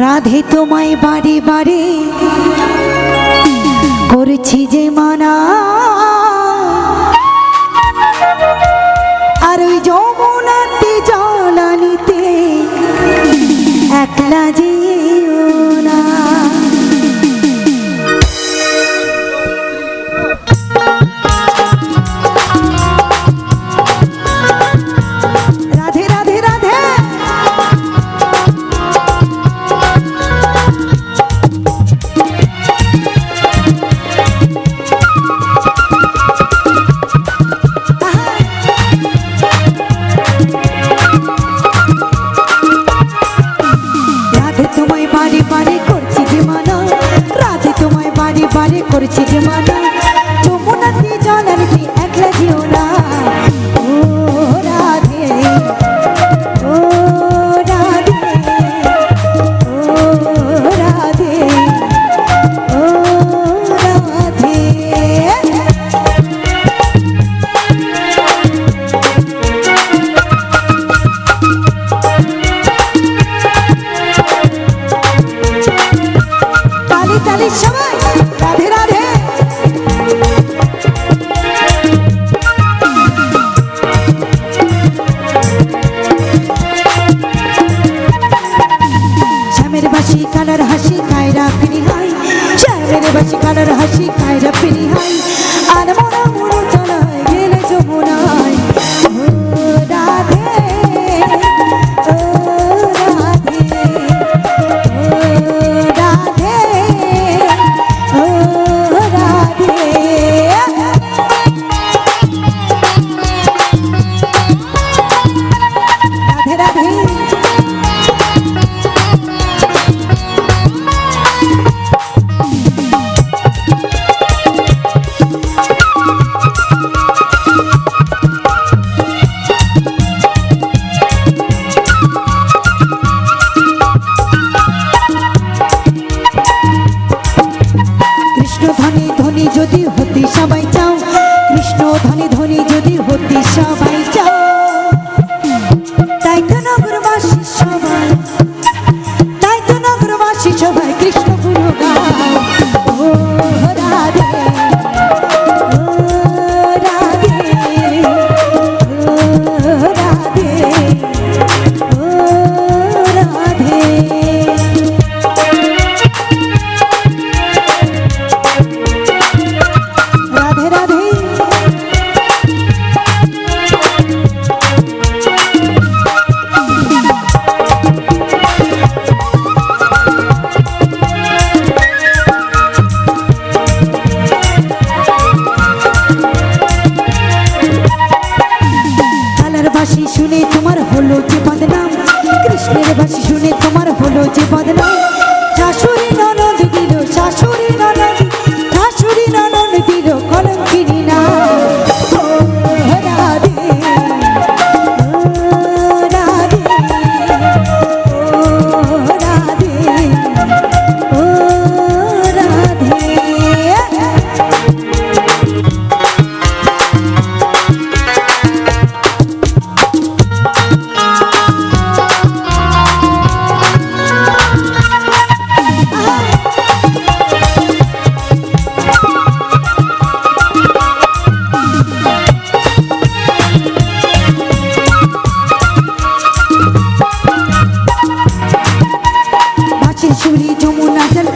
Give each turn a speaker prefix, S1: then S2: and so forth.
S1: রাধে তোমায় বাড়ি বাড়ি করছি যে মানা, আর ওই যমুনাতে জলানিতে একলা যেও না। রাধে রাধে রাধে করছি যে মানা, যমুনাতে জলানিতে একলা যেও না। ও রাধে ও রাধে ও রাধে ও রাধে। তালি তালি সবাই রাধে রাধে। শ্যামের বাসি কালার হাসি কায়রা ফিরি হাই, শ্যামের বাসি কালার হাসি কায়রা ফিরি হাই, আর মোরা মোরা চলায় গেলে যমুনায়। ও রাধে ও রাধে ও রাধে ও রাধে। রাধে রাধে কৃষ্ণ ধনী ধনী যদি হতে সবাই চাও, কৃষ্ণ ধনী ধনী যদি হতে সবাই চাও, তাই তো নগরবাসী সবাই, তাই তো নগরবাসী সবাই কৃষ্ণ গুণ গাও। ও রাধে ও রাধে ও রাধে ও রাধে। রাধে রাধে কালার বাসি শুনে তোমার হলো যে বদনাম, কৃষ্ণের বাসি শুনে তোমার হলো যে বদনাম। শাশুড়ি ননদ দিল, শাশুড়ি ননদ, শাশুড়ি ননদ দিল কলঙ্কিনী না। ও রাধে ও রাধে ও রাধে ও রাধে। বাঁশির সুরে যমুনা জল